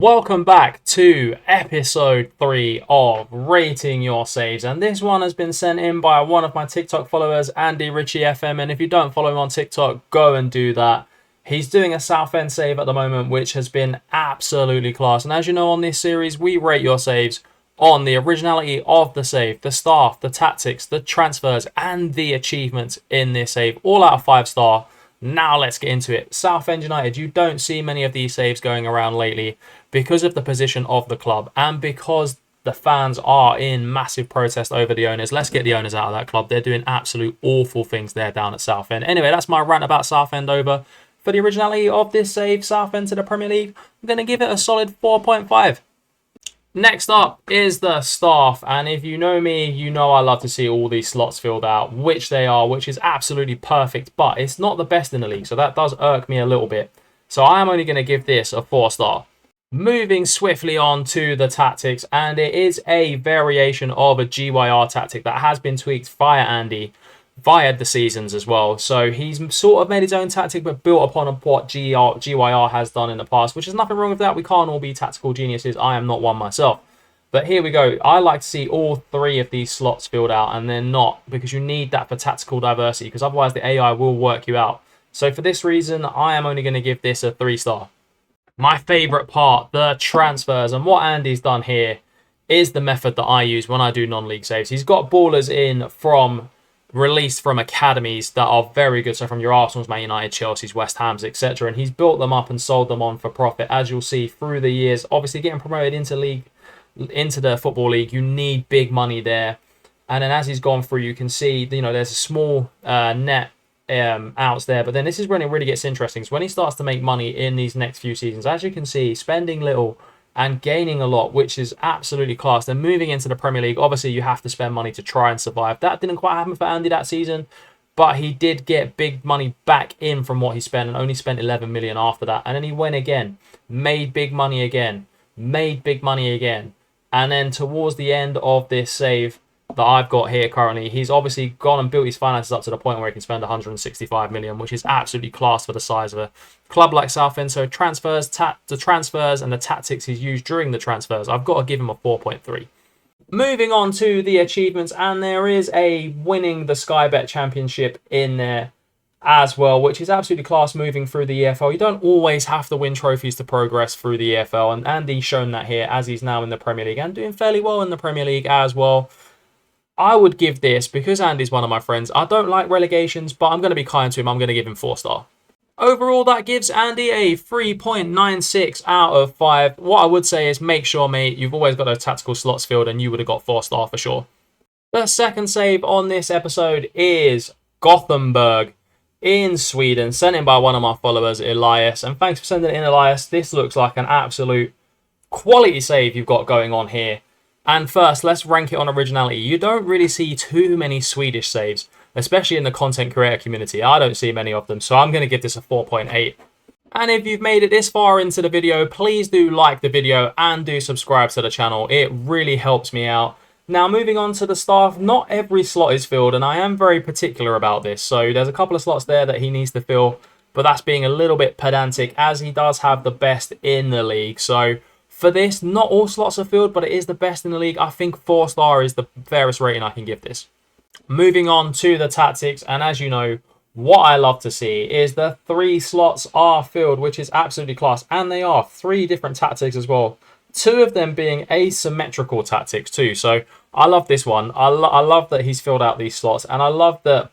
Welcome back to episode 3 of Rating Your Saves, and this one has been sent in by one of my TikTok followers, Andy Ritchie FM, and if you don't follow him on TikTok, go and do that. He's doing a Southend save at the moment, which has been absolutely class, and as you know on this series, we rate your saves on the originality of the save, the staff, the tactics, the transfers, and the achievements in this save, all out of 5-star. Now let's get into it. Southend United, you don't see many of these saves going around lately because of the position of the club and because the fans are in massive protest over the owners. Let's get the owners out of that club. They're doing absolute awful things there down at Southend. Anyway, that's my rant about Southend over. For the originality of this save, Southend to the Premier League, I'm going to give it a solid 4.5. Next up is the staff, and if you know me, you know I love to see all these slots filled out, which they are, which is absolutely perfect, but it's not the best in the league, so that does irk me a little bit. So I am only going to give this a 4-star. Moving swiftly on to the tactics, and it is a variation of a GYR tactic that has been tweaked via Andy, via the seasons as well. So he's sort of made his own tactic, but built upon what GYR has done in the past, which is nothing wrong with that. We can't all be tactical geniuses. I am not one myself. But here we go. I like to see all 3 of these slots filled out, and they're not, because you need that for tactical diversity, because otherwise the AI will work you out. So for this reason, I am only going to give this a 3-star. My favourite part, the transfers, and what Andy's done here is the method that I use when I do non-league saves. He's got ballers in from released from academies that are very good, so from your Arsenals, Man United, Chelsea's, West Ham's, etc. And he's built them up and sold them on for profit, as you'll see through the years. Obviously, getting promoted into the Football League, you need big money there. And then as he's gone through, you can see, there's a small net outs there, but then this is when it really gets interesting. So when he starts to make money in these next few seasons, as you can see, spending little and gaining a lot, which is absolutely class. Then moving into the Premier League, obviously you have to spend money to try and survive. That didn't quite happen for Andy that season, but he did get big money back in from what he spent and only spent 11 million after that. And then he went again, made big money again, made big money again. And then towards the end of this save that I've got here currently, he's obviously gone and built his finances up to the point where he can spend 165 million, which is absolutely class for the size of a club like Southend. So the transfers and the tactics he's used during the transfers, I've got to give him a 4.3. Moving on to the achievements, and there is a winning the Sky Bet Championship in there as well, which is absolutely class moving through the EFL. You don't always have to win trophies to progress through the EFL, and Andy's shown that here as he's now in the Premier League and doing fairly well in the Premier League as well. I would give this, because Andy's one of my friends, I don't like relegations, but I'm going to be kind to him. I'm going to give him 4-star. Overall, that gives Andy a 3.96 out of 5. What I would say is make sure, mate, you've always got those tactical slots filled, and you would have got 4-star for sure. The second save on this episode is Gothenburg in Sweden, sent in by one of my followers, Elias. And thanks for sending it in, Elias. This looks like an absolute quality save you've got going on here. And first, let's rank it on originality. You don't really see too many Swedish saves, especially in the content creator community. I don't see many of them, so I'm going to give this a 4.8. And if you've made it this far into the video, please do like the video and do subscribe to the channel. It really helps me out. Now, moving on to the staff, not every slot is filled, and I am very particular about this. So there's a couple of slots there that he needs to fill, but that's being a little bit pedantic, as he does have the best in the league. So for this, not all slots are filled, but it is the best in the league. I think 4-star is the fairest rating I can give this. Moving on to the tactics, and as you know, what I love to see is the 3 slots are filled, which is absolutely class. And they are 3 different tactics as well. 2 of them being asymmetrical tactics too. So I love this one. I love that he's filled out these slots, and I love that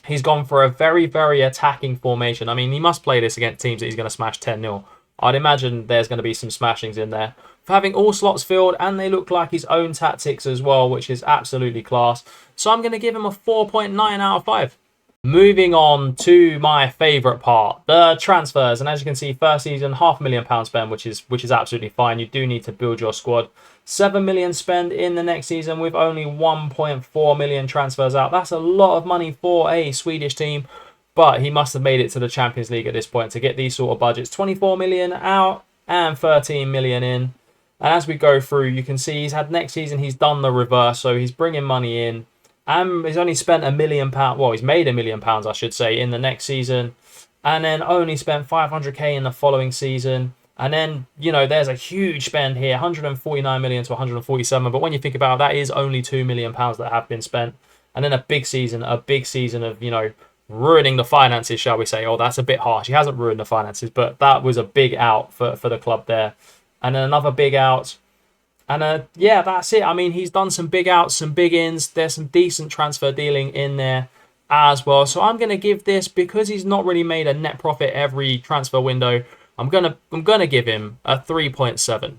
he's gone for a very, very attacking formation. I mean, he must play this against teams that he's going to smash 10-0. I'd imagine there's going to be some smashings in there. For having all slots filled, and they look like his own tactics as well, which is absolutely class. So I'm going to give him a 4.9 out of 5. Moving on to my favourite part, the transfers. And as you can see, first season, £500,000 spent, which is absolutely fine. You do need to build your squad. 7 million spent in the next season with only 1.4 million transfers out. That's a lot of money for a Swedish team. But he must have made it to the Champions League at this point to get these sort of budgets. 24 million out and 13 million in. And as we go through, you can see he's had next season, he's done the reverse. So he's bringing money in. And he's only spent £1 million. Well, he's made £1 million, I should say, in the next season. And then only spent 500k in the following season. And then, you know, there's a huge spend here, 149 million to 147. But when you think about it, that is only £2 million that have been spent. And then a big season of, you know, ruining the finances, shall we say. Oh, that's a bit harsh. He hasn't ruined the finances, but that was a big out for the club there. And then another big out. And yeah, that's it. I mean, he's done some big outs, some big ins. There's some decent transfer dealing in there as well. So I'm going to give this, because he's not really made a net profit every transfer window, I'm gonna give him a 3.7.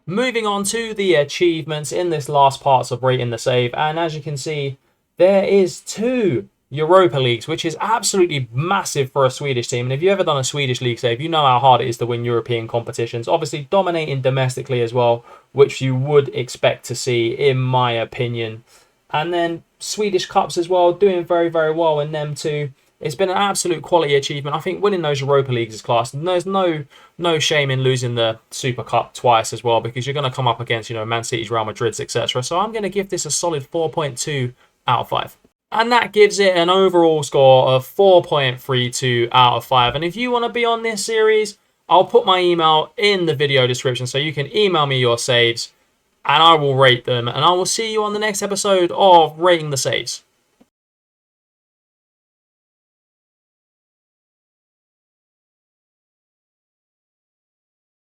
Moving on to the achievements in this last parts of rating the save, and as you can see, there is 2 Europa Leagues, which is absolutely massive for a Swedish team. And if you've ever done a Swedish league save, you know how hard it is to win European competitions. Obviously, dominating domestically as well, which you would expect to see, in my opinion. And then Swedish Cups as well, doing very, very well in them too. It's been an absolute quality achievement. I think winning those Europa Leagues is class. And there's no shame in losing the Super Cup twice as well, because you're going to come up against, you know, Man City's, Real Madrid's, etc. So I'm going to give this a solid 4.2 out of 5. And that gives it an overall score of 4.32 out of 5. And if you want to be on this series, I'll put my email in the video description so you can email me your saves and I will rate them. And I will see you on the next episode of Rating the Saves.